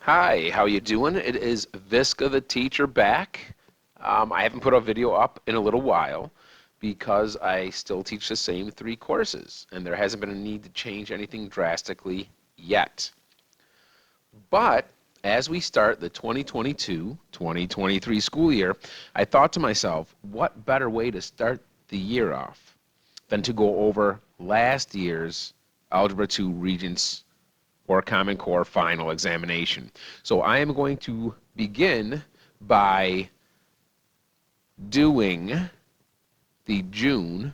Hi, how you doing? It is Visca the teacher back. I haven't put a video up in a little while because I still teach the same 3 courses and there hasn't been a need to change anything drastically yet. But as we start the 2022-2023 school year, I thought to myself, what better way to start the year off than to go over last year's Algebra 2 Regents or Common Core final examination. So I am going to begin by doing the June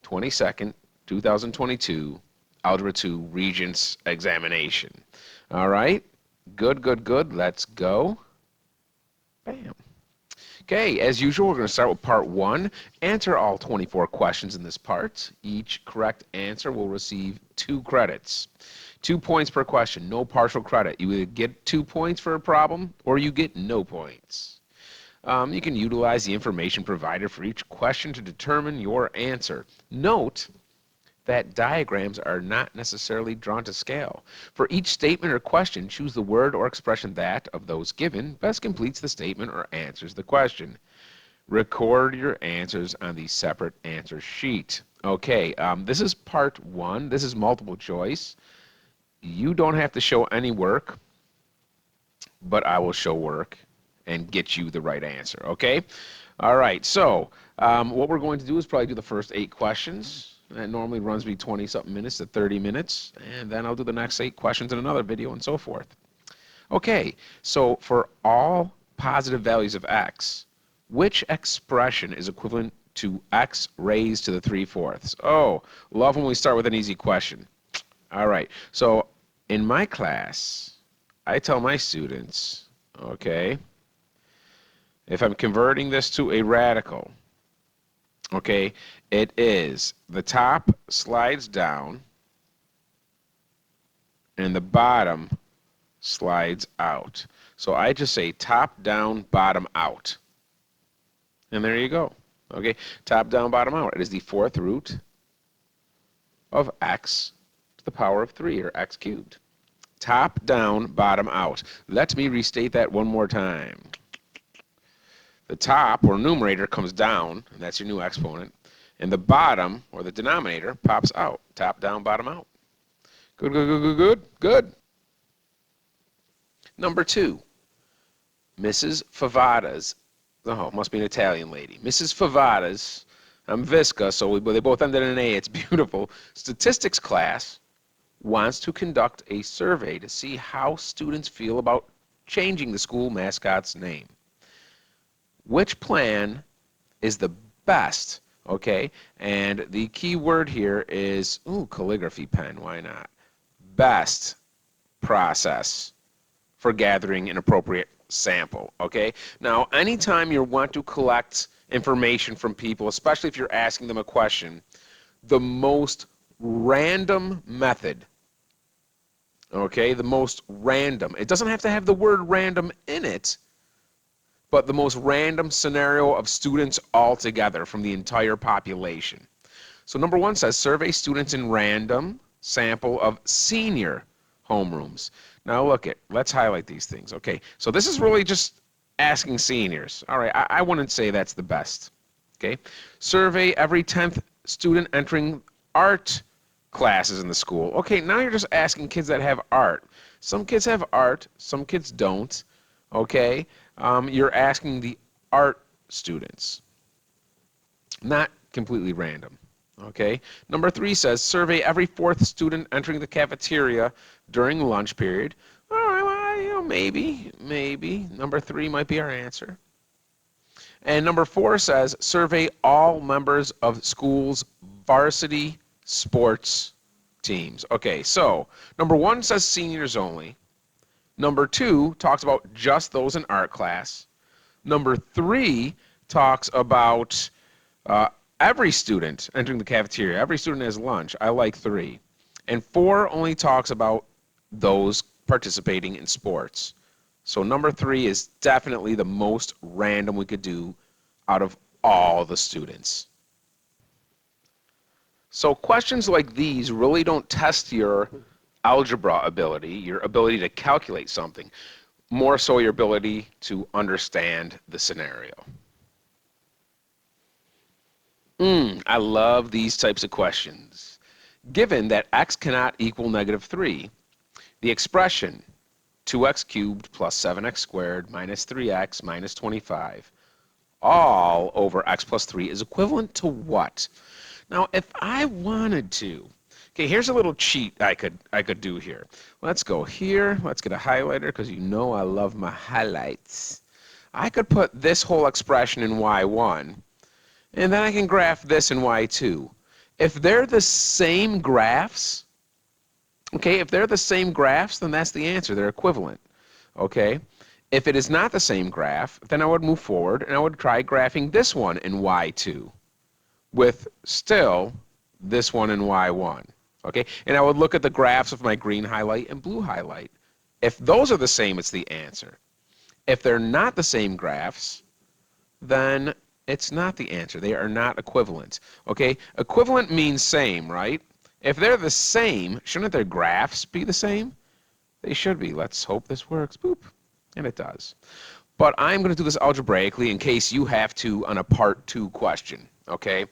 22nd, 2022 Algebra 2 Regents examination. All right, good. Let's go. Bam. Okay, as usual, we're going to start with part 1. Answer all 24 questions in this part. Each correct answer will receive 2 credits. 2 points per question, no partial credit. You either get 2 points for a problem or you get no points. You can utilize the information provided for each question to determine your answer. Note that diagrams are not necessarily drawn to scale. For each statement or question, choose the word or expression that, of those given, best completes the statement or answers the question. Record your answers on the separate answer sheet. Okay, this is part 1. This is multiple choice. You don't have to show any work, but I will show work and get you the right answer, okay? All right, so what we're going to do is probably do the first 8 questions. That normally runs me 20-something minutes to 30 minutes, and then I'll do the next 8 questions in another video and so forth. Okay, so for all positive values of x, which expression is equivalent to x raised to the 3/4? Oh, love when we start with an easy question. All right, so in my class, I tell my students, okay, if I'm converting this to a radical, okay, it is the top slides down and the bottom slides out. So I just say top down, bottom out. And there you go. Okay, top down, bottom out. It is the 4th root of x to the power of 3, or x cubed. Top down, bottom out. Let me restate that one more time. The top, or numerator, comes down, and that's your new exponent, and the bottom, or the denominator, pops out. Top down, bottom out. Good. Number 2, Mrs. Favada's, oh, must be an Italian lady. Mrs. Favada's, I'm Visca, so they both ended in an A, it's beautiful. Statistics class wants to conduct a survey to see how students feel about changing the school mascot's name. Which plan is the best? Okay, and the key word here is, ooh, calligraphy pen, why not? Best process for gathering an appropriate sample, okay? Now, anytime you want to collect information from people, especially if you're asking them a question, the most random method, okay, the most random, it doesn't have to have the word random in it, but the most random scenario of students altogether from the entire population. So number 1 says, survey students in random sample of senior homerooms. Now look it, let's highlight these things. Okay, so this is really just asking seniors. All right, I wouldn't say that's the best. Okay, survey every 10th student entering art classes in the school. Okay, now you're just asking kids that have art. Some kids have art, some kids don't. Okay, you're asking the art students, not completely random. Okay, number 3 says survey every 4th student entering the cafeteria during lunch period. All right, well, you know, maybe. Number 3 might be our answer. And number 4 says survey all members of school's varsity sports teams. Okay, so number 1 says seniors only. Number 2 talks about just those in art class. Number 3 talks about every student entering the cafeteria. Every student has lunch. I like 3. And 4 only talks about those participating in sports. So number 3 is definitely the most random we could do out of all the students. So questions like these really don't test your algebra ability, your ability to calculate something, more so your ability to understand the scenario. I love these types of questions. Given that x cannot equal -3, the expression 2x cubed plus 7x squared minus 3x minus 25 all over x plus 3 is equivalent to what? Now, if I wanted to, okay, here's a little cheat I could do here. Let's go here. Let's get a highlighter because you know I love my highlights. I could put this whole expression in y1, and then I can graph this in y2. If they're the same graphs, okay, if they're the same graphs, then that's the answer. They're equivalent, okay? If it is not the same graph, then I would move forward and I would try graphing this one in y2 with still this one in y1, okay? And I would look at the graphs of my green highlight and blue highlight. If those are the same, it's the answer. If they're not the same graphs, then it's not the answer. They are not equivalent, okay? Equivalent means same, right? If they're the same, shouldn't their graphs be the same? They should be. Let's hope this works. Boop. And it does. But I'm going to do this algebraically in case you have to on a part 2 question, okay?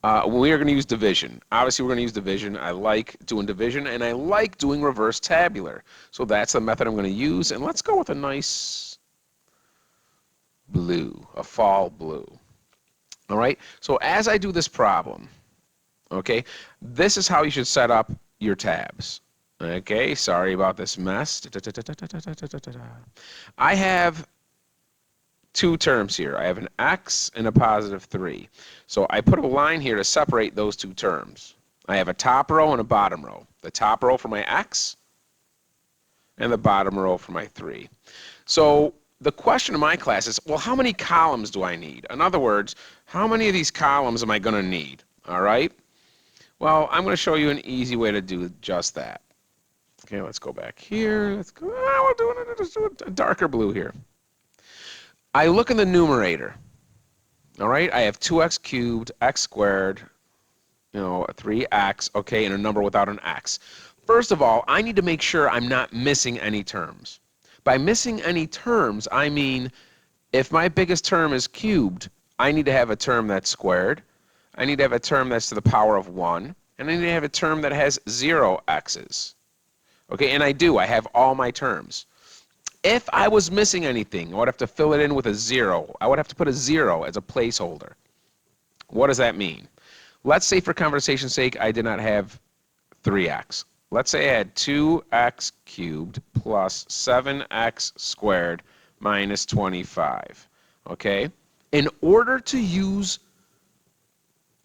We are going to use division. Obviously, we're going to use division. I like doing division, and I like doing reverse tabular. So that's the method I'm going to use. And let's go with a nice blue, a fall blue. All right? So as I do this problem, okay, this is how you should set up your tabs. Okay, sorry about this mess. I have two terms here. I have an x and a +3. So I put a line here to separate those two terms. I have a top row and a bottom row. The top row for my x and the bottom row for my 3. So the question in my class is, well, how many columns do I need? In other words, how many of these columns am I going to need? All right? Well, I'm going to show you an easy way to do just that. Okay, let's go back here. Let's go. Let's do a darker blue here. I look in the numerator. All right, I have 2x cubed, x squared, 3x, okay, and a number without an x. First of all, I need to make sure I'm not missing any terms. By missing any terms, I mean if my biggest term is cubed, I need to have a term that's squared. I need to have a term that's to the power of 1. And I need to have a term that has 0 x's. Okay, and I do. I have all my terms. If I was missing anything, I would have to fill it in with a 0. I would have to put a 0 as a placeholder. What does that mean? Let's say for conversation's sake, I did not have 3x. Let's say I had 2x cubed plus 7x squared minus 25. Okay? In order to use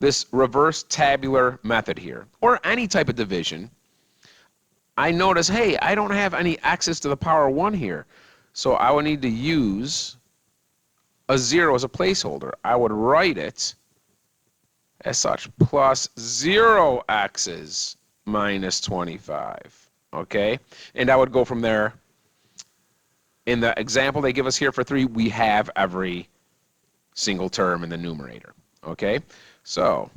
this reverse tabular method here, or any type of division, I notice, hey, I don't have any x's to the power 1 here. So I would need to use a 0 as a placeholder. I would write it as such, plus 0 x's minus 25. Okay? And I would go from there. In the example they give us here for 3, we have every single term in the numerator. Okay? So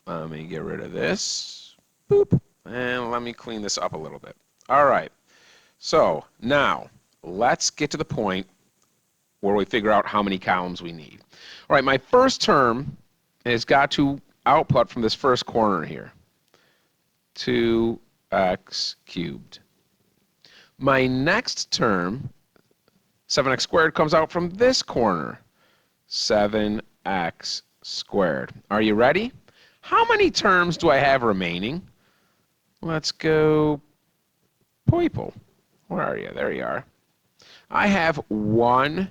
let me get rid of this. Boop. And let me clean this up a little bit. All right. So now let's get to the point where we figure out how many columns we need. All right, my first term has got to output from this first corner here. 2x cubed. My next term, 7x squared, comes out from this corner. 7x squared. Are you ready? How many terms do I have remaining? Let's go purple. Where are you? There you are. I have 1,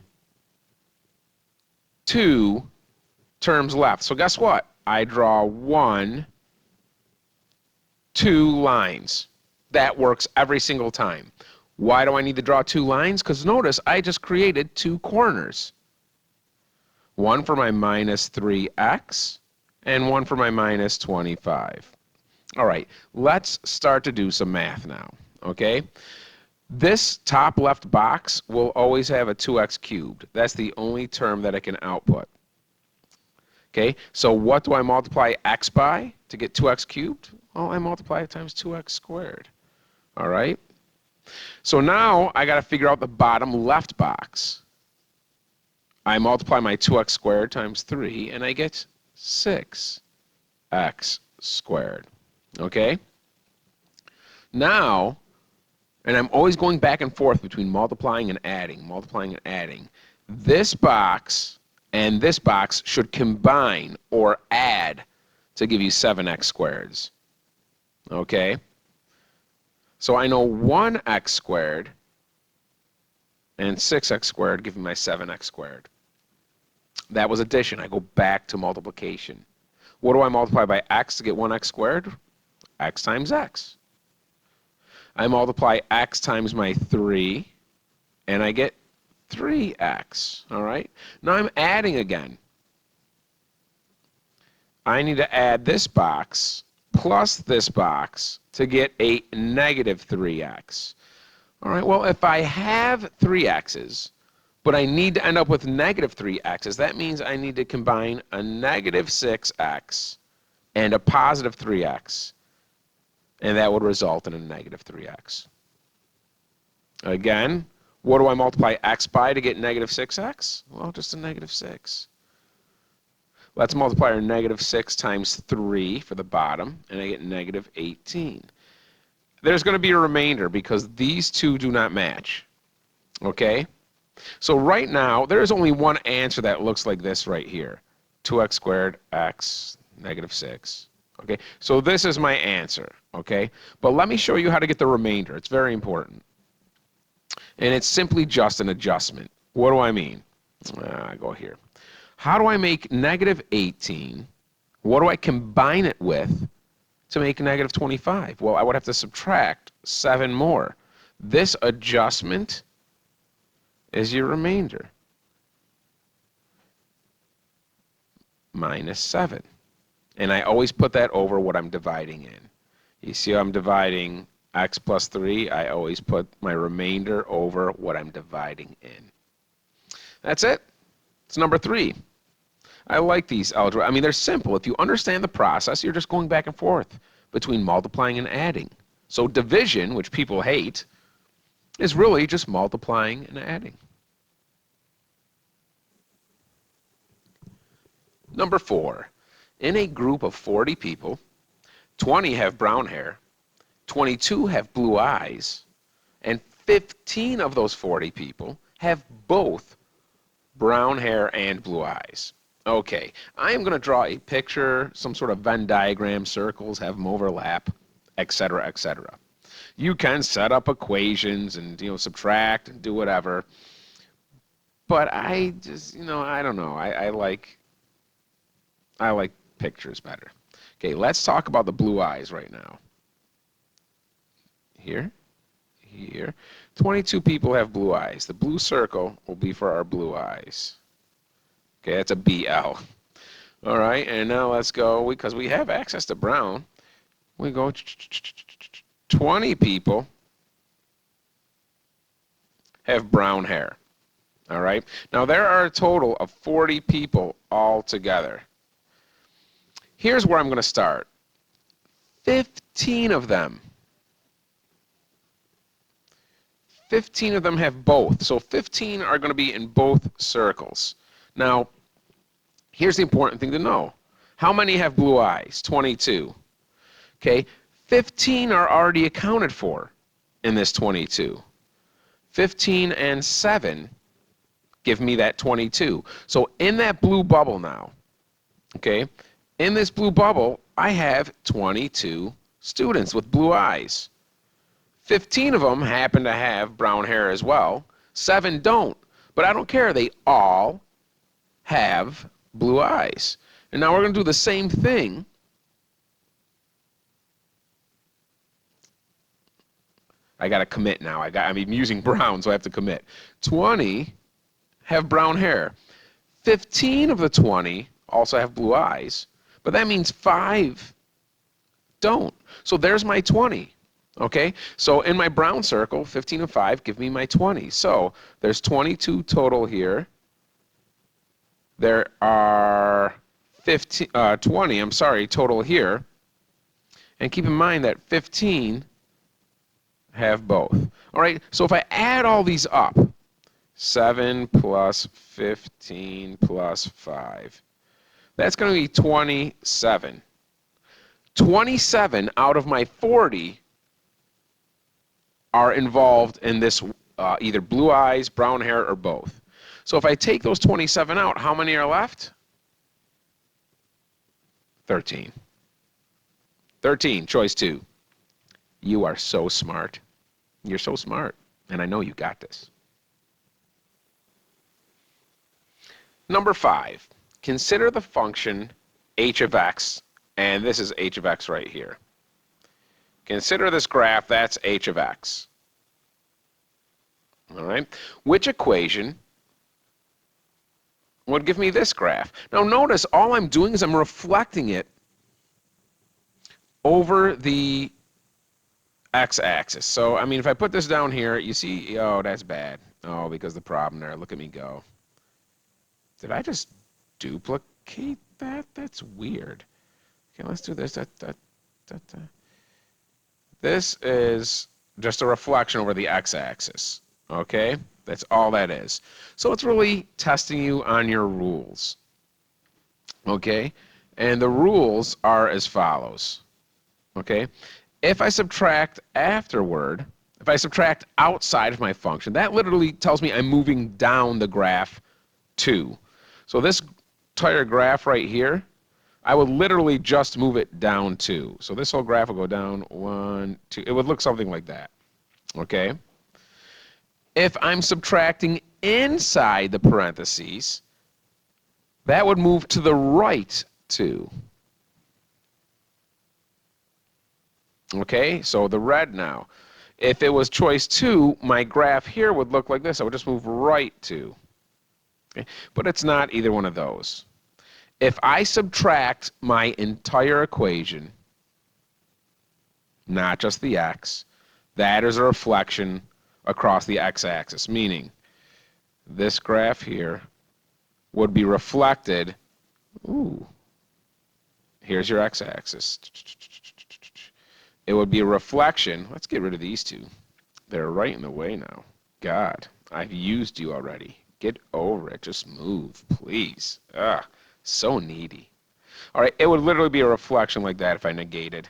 2 terms left. So guess what? I draw 1, 2 lines. That works every single time. Why do I need to draw 2 lines? Because notice I just created 2 corners. One for my minus 3x and one for my minus 25. All right, let's start to do some math now, okay? This top left box will always have a 2x cubed. That's the only term that it can output. Okay, so what do I multiply x by to get 2x cubed? Well, I multiply it times 2x squared. All right? So now I got to figure out the bottom left box. I multiply my 2x squared times 3, and I get 6x squared. Okay? Now, and I'm always going back and forth between multiplying and adding, multiplying and adding. This box and this box should combine or add to give you 7x squareds. Okay? So I know 1x squared and 6x squared give me my 7x squared. That was addition. I go back to multiplication. What do I multiply by x to get 1x squared? X times x. I multiply x times my 3, and I get 3x. All right? Now I'm adding again. I need to add this box plus this box to get a negative 3x. All right, well, if I have 3x's, but I need to end up with negative 3x's, that means I need to combine a negative 6x and a positive 3x, and that would result in a negative 3x. Again, what do I multiply x by to get negative 6x? Well, just a negative 6. Let's multiply our negative 6 times 3 for the bottom, and I get negative 18. There's going to be a remainder because these two do not match. Okay? So right now, there is only one answer that looks like this right here. 2x squared, x, negative 6. Okay? So this is my answer. Okay? But let me show you how to get the remainder. It's very important. And it's simply just an adjustment. What do I mean? I go here. How do I make negative 18? What do I combine it with to make negative 25? Well, I would have to subtract 7 more. This adjustment is your remainder. Minus 7. And I always put that over what I'm dividing in. You see how I'm dividing x plus 3? I always put my remainder over what I'm dividing in. That's it. It's number 3. I like these algebra. I mean, they're simple. If you understand the process, you're just going back and forth between multiplying and adding. So division, which people hate, is really just multiplying and adding. Number 4. In a group of 40 people, 20 have brown hair, 22 have blue eyes, and 15 of those 40 people have both brown hair and blue eyes. Okay, I am going to draw a picture, some sort of Venn diagram, circles, have them overlap, etc., etc. You can set up equations and, subtract and do whatever. But I just, I don't know. I like pictures better. Okay, let's talk about the blue eyes right now. Here. 22 people have blue eyes. The blue circle will be for our blue eyes. Okay, that's a BL. All right, and now let's go, because we have access to brown. We go 20 people have brown hair. All right, now there are a total of 40 people all together. Here's where I'm going to start. 15 of them have both. So 15 are going to be in both circles. Now, here's the important thing to know. How many have blue eyes? 22. Okay, 15 are already accounted for in this 22. 15 and 7 give me that 22. So in that blue bubble now, okay, in this blue bubble, I have 22 students with blue eyes. 15 of them happen to have brown hair as well. 7 don't, but I don't care. They all have blue eyes. And now we're going to do the same thing. I got to commit now. I'm using brown, so I have to commit. 20 have brown hair. 15 of the 20 also have blue eyes, but that means 5 don't. So there's my 20. Okay, so in my brown circle, 15 and 5 give me my 20. So there's 22 total here. There are 20 total here. And keep in mind that 15 have both. All right, so if I add all these up, 7 plus 15 plus 5, that's going to be 27. 27 out of my 40 are involved in this either blue eyes, brown hair, or both. So if I take those 27 out, how many are left? 13. 13, choice 2. You are so smart. You're so smart, and I know you got this. Number 5, consider the function h of x, and this is h of x right here. Consider this graph, that's h of x. All right, which equation would give me this graph? Now notice all I'm doing is I'm reflecting it over the x-axis. So, I mean, if I put this down here, you see, oh, that's bad. Oh, because the problem there, look at me go. Did I just duplicate that? That's weird. Okay, let's do this. This is just a reflection over the x-axis, okay? That's all that is. So it's really testing you on your rules, okay? And the rules are as follows, okay? If I subtract afterward, if I subtract outside of my function, that literally tells me I'm moving down the graph 2. So this entire graph right here, I would literally just move it down 2. So this whole graph will go down 1, 2. It would look something like that, okay? If I'm subtracting inside the parentheses, that would move to the right 2. Okay, so the red now. If it was choice 2, my graph here would look like this. I would just move right 2. Okay? But it's not either one of those. If I subtract my entire equation, not just the x, that is a reflection across the x-axis, meaning this graph here would be reflected, ooh, here's your x-axis. It would be a reflection. Let's get rid of these two. They're right in the way now. God, I've used you already. Get over it. Just move, please. Ah, so needy. All right, it would literally be a reflection like that if I negated.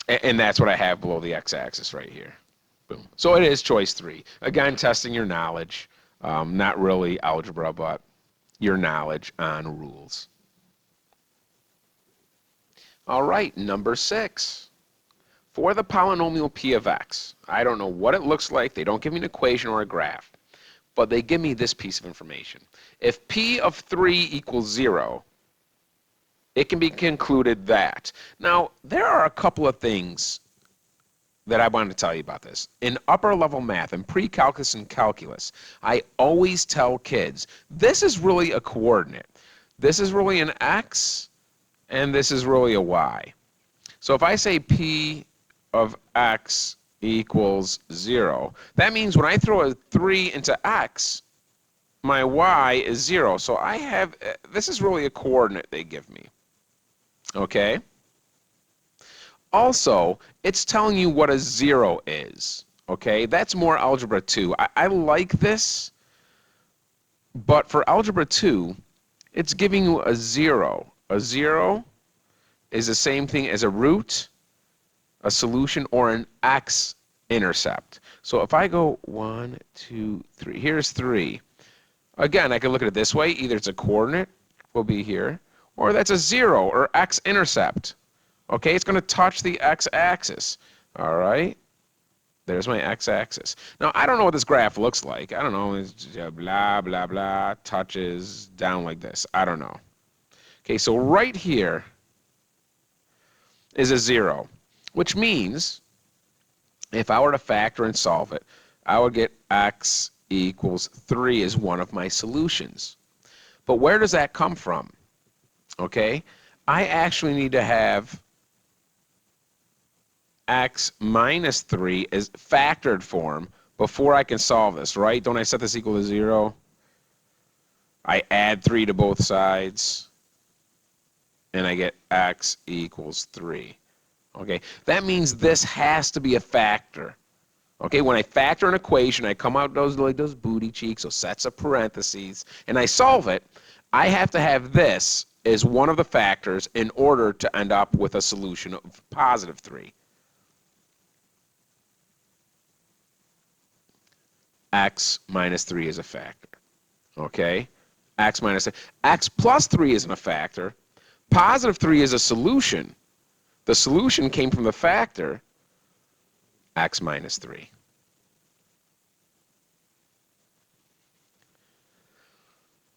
And that's what I have below the x-axis right here. Boom. So it is choice 3. Again, testing your knowledge. Not really algebra, but your knowledge on rules. All right, number 6. For the polynomial p of x, I don't know what it looks like. They don't give me an equation or a graph, but they give me this piece of information. If p of 3 equals 0, it can be concluded that. Now, there are a couple of things that I wanted to tell you about this. In upper level math, in pre-calculus and calculus, I always tell kids, this is really a coordinate. This is really an x, and this is really a y. So if I say p of x equals 0, that means when I throw a 3 into x, my y is 0. So I have, this is really a coordinate they give me. Okay? Also, it's telling you what a 0 is. Okay? That's more Algebra 2. I like this, but for Algebra 2, it's giving you a 0. A 0 is the same thing as a root, a solution, or an x-intercept. So if I go 1, 2, 3, here's 3. Again, I can look at it this way. Either it's a coordinate, will be here, or that's a 0 or x-intercept. Okay, it's going to touch the x-axis. All right, there's my x-axis. Now, I don't know what this graph looks like. I don't know. It's blah, blah, blah, touches down like this. I don't know. Okay, so right here is a 0, which means if I were to factor and solve it, I would get x equals 3 as one of my solutions. But where does that come from? Okay, I actually need to have x minus 3 as factored form before I can solve this, right? Don't I set this equal to 0? I add 3 to both sides, and I get x equals 3. Okay, that means this has to be a factor. Okay, when I factor an equation, I come out those like those booty cheeks, those sets of parentheses, and I solve it. I have to have this as one of the factors in order to end up with a solution of positive 3. X minus 3 is a factor. Okay, x minus x plus 3 isn't a factor. Positive 3 is a solution. The solution came from the factor x minus 3.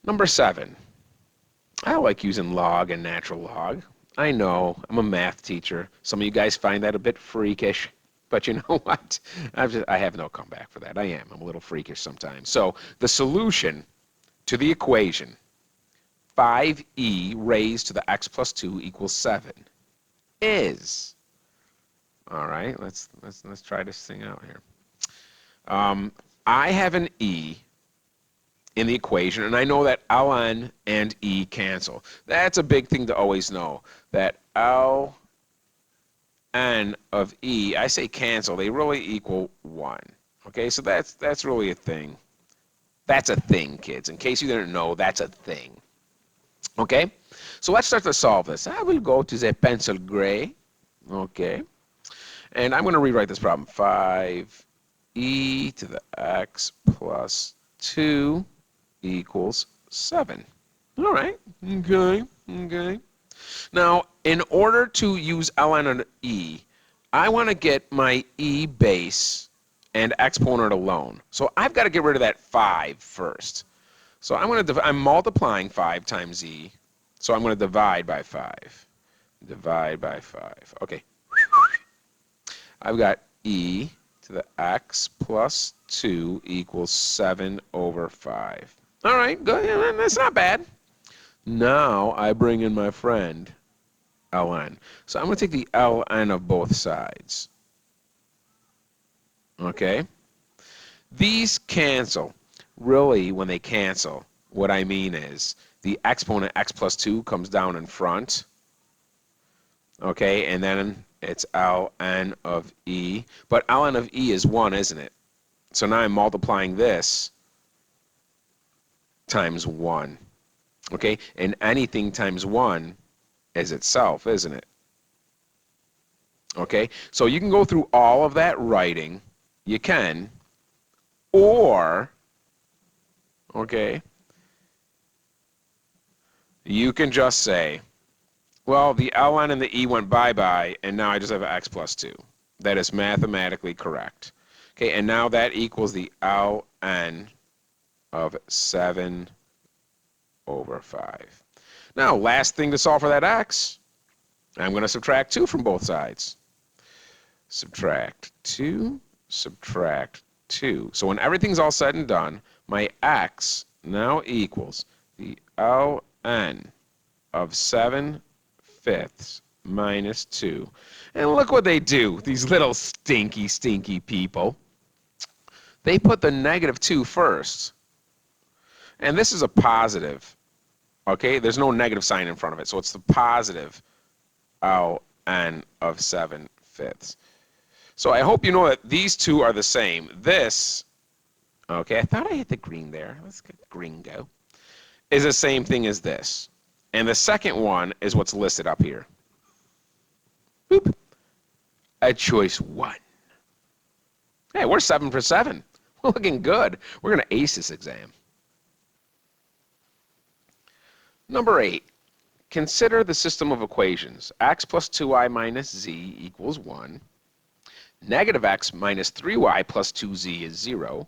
Number 7. I like using log and natural log. I know, I'm a math teacher. Some of you guys find that a bit freakish, but you know what? I have no comeback for that. I'm a little freakish sometimes. So the solution to the equation 5e raised to the x plus 2 equals 7 is, all right, let's try this thing out here. I have an e in the equation, and I know that ln and e cancel. That's a big thing to always know, that ln of e, I say cancel, they really equal 1. Okay, so that's really a thing. That's a thing, kids. In case you didn't know, that's a thing. Okay, so let's start to solve this. I will go to the pencil gray. Okay, and I'm going to rewrite this problem. 5e to the x plus 2 equals 7. All right, okay. Now, in order to use ln of e, I want to get my e base and exponent alone. So I've got to get rid of that 5 first. So I'm multiplying 5 times e, so I'm going to divide by 5. Divide by 5. Okay. I've got e to the x plus 2 equals 7 over 5. All right, good. Yeah, that's not bad. Now I bring in my friend ln. So I'm going to take the ln of both sides. Okay? These cancel. Really, when they cancel, what I mean is the exponent x plus 2 comes down in front. Okay, and then it's ln of e. But ln of e is 1, isn't it? So now I'm multiplying this times 1. Okay, and anything times 1 is itself, isn't it? Okay, so you can go through all of that writing. You can. Or, okay, you can just say, well, the ln and the e went bye-bye, and now I just have x plus 2. That is mathematically correct. Okay, and now that equals the ln of 7 over 5. Now, last thing to solve for that x, I'm going to subtract 2 from both sides. Subtract 2, subtract 2. So when everything's all said and done, my x now equals the ln of 7/5 minus 2. And look what they do, these little stinky people. They put the negative 2 first. And this is a positive. Okay, there's no negative sign in front of it, so it's the positive ln of 7/5. So I hope you know that these two are the same. This, okay, I thought I hit the green there. Let's get green go. Is the same thing as this. And the second one is what's listed up here. Boop. At choice 1. Hey, we're 7 for 7. We're looking good. We're going to ace this exam. Number 8. Consider the system of equations. X plus 2y minus z equals 1. Negative x minus 3y plus 2z is 0.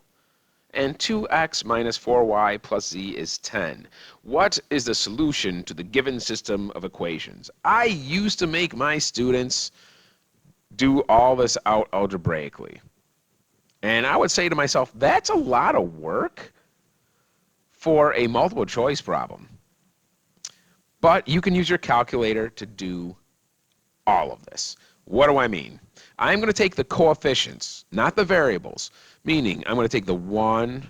And 2x minus 4y plus z is 10. What is the solution to the given system of equations? I used to make my students do all this out algebraically. And I would say to myself, that's a lot of work for a multiple choice problem. But you can use your calculator to do all of this. What do I mean? I'm going to take the coefficients, not the variables, meaning I'm going to take the 1,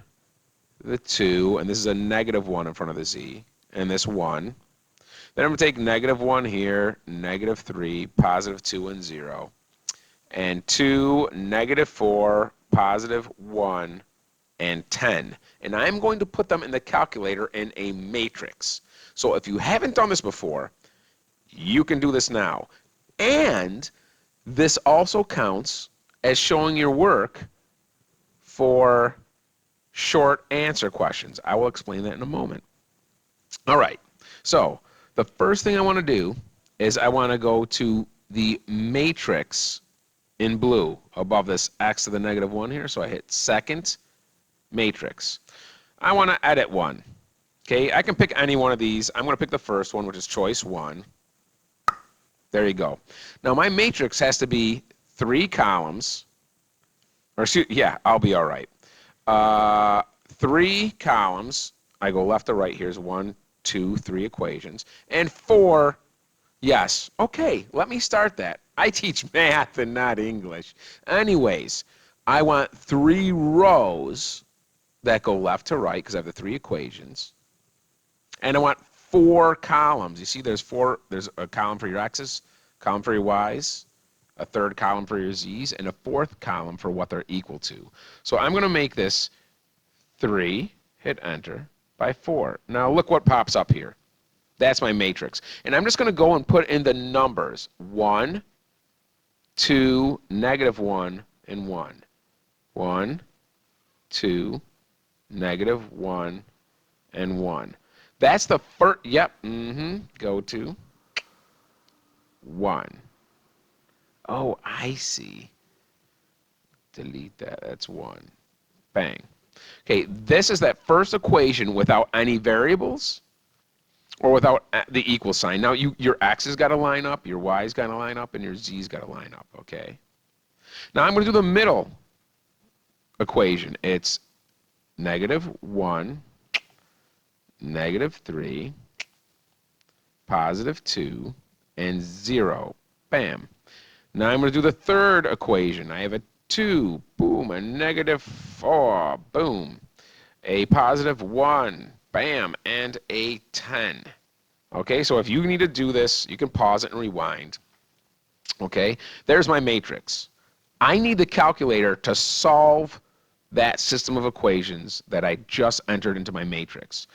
the 2, and this is a negative 1 in front of the z, and this 1. Then I'm going to take negative 1 here, negative 3, positive 2, and 0. And 2, negative 4, positive 1, and 10. And I'm going to put them in the calculator in a matrix. So if you haven't done this before, you can do this now. And this also counts as showing your work for short answer questions. I will explain that in a moment. All right, so the first thing I want to do is I want to go to the matrix in blue above this x to the negative 1 here. So I hit second matrix. I want to edit one. Okay, I can pick any one of these. I'm going to pick the first one, which is choice 1. There you go. Now my matrix has to be 3 columns, or yeah, I'll be all right. 3 columns. I go left to right. Here's 1, 2, 3 equations, and 4. Yes. Okay, let me start that. I teach math and not English. Anyways, I want 3 rows that go left to right because I have the 3 equations. And I want 4 columns. You see there's a column for your x's, column for your y's, a third column for your z's, and a fourth column for what they're equal to. So I'm going to make this 3, hit enter, by 4. Now look what pops up here. That's my matrix. And I'm just going to go and put in the numbers 1, 2, negative 1, and 1. 1, 2, negative 1, and 1. That's the first, yep, go to 1. Oh, I see. Delete that, that's 1. Bang. Okay, this is that first equation without any variables or without the equal sign. Now, your x has got to line up, your y's got to line up, and your z's got to line up, okay? Now, I'm going to do the middle equation. It's negative 1, negative 3, positive 2, and 0. Bam. Now I'm going to do the third equation. I have a 2, boom, a negative 4, boom, a positive 1, bam, and a 10. Okay, so if you need to do this, you can pause it and rewind. Okay, there's my matrix. I need the calculator to solve that system of equations that I just entered into my matrix.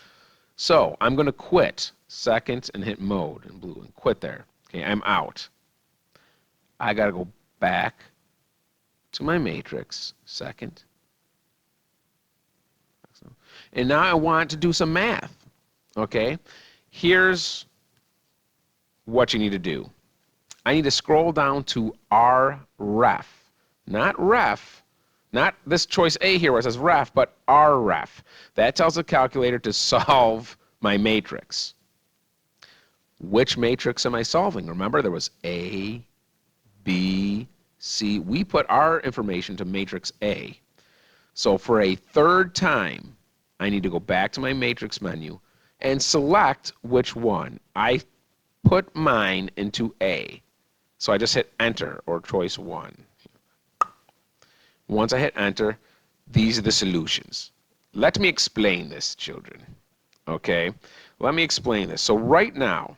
So I'm going to quit second and hit mode in blue and quit there. Okay, I'm out. I got to go back to my matrix, second. And now I want to do some math. Okay, here's what you need to do. I need to scroll down to ref, not ref, not this choice A here where it says ref, but ref. That tells the calculator to solve my matrix. Which matrix am I solving? Remember, there was A, B, C. We put our information to matrix A. So for a third time, I need to go back to my matrix menu and select which one. I put mine into A. So I just hit enter or choice 1. Once I hit enter, these are the solutions. Let me explain this, children. Okay? Let me explain this. So right now,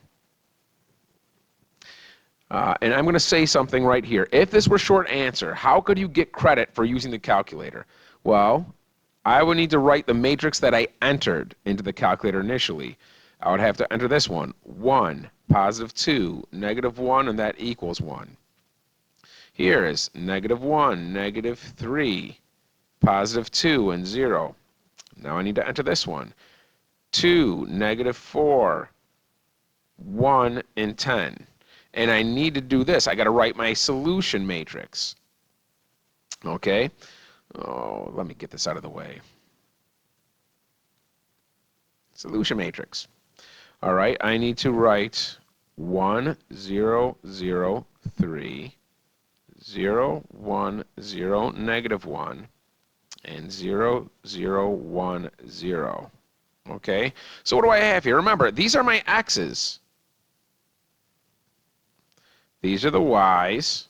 and I'm going to say something right here. If this were short answer, how could you get credit for using the calculator? Well, I would need to write the matrix that I entered into the calculator initially. I would have to enter this one. 1, positive 2, negative 1, and that equals 1. Here is negative 1, negative 3, positive 2, and 0. Now I need to enter this one. 2, negative 4, 1, and 10. And I need to do this. I got to write my solution matrix. Okay? Oh, let me get this out of the way. Solution matrix. All right, I need to write 1, 0, 0, 3, 0, 1, 0, negative 1, and 0, 0, 1, 0. Okay, so what do I have here? Remember, these are my x's. These are the y's.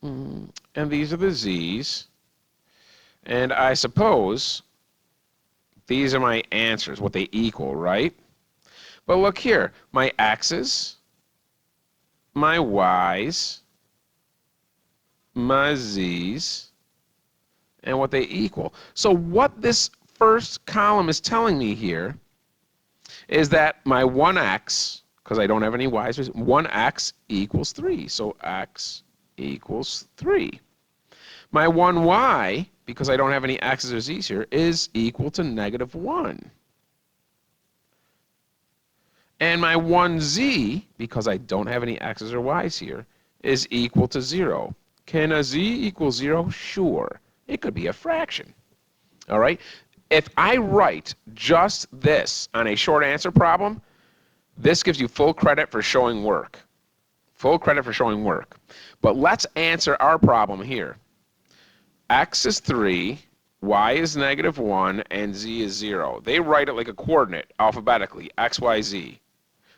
And these are the z's. And I suppose These are my answers, what they equal, right? But look here, my x's, my y's, my z's, and what they equal. So what this first column is telling me here is that my 1x, because I don't have any y's, 1x equals 3. So x equals 3. My 1y, because I don't have any x's or z's here, is equal to -1. And my 1z, because I don't have any x's or y's here, is equal to 0. Can a z equal 0? Sure. It could be a fraction. All right? If I write just this on a short answer problem, this gives you full credit for showing work. Full credit for showing work. But let's answer our problem here. X is 3, y is -1, and z is 0. They write it like a coordinate alphabetically, x, y, z.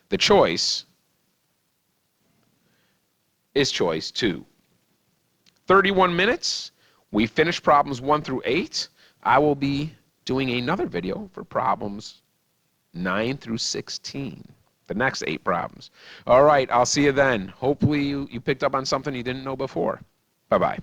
The choice is choice 2. 31 minutes. We finished problems 1 through 8. I will be doing another video for problems 9 through 16. The next 8 problems. All right, I'll see you then. Hopefully you picked up on something you didn't know before. Bye-bye.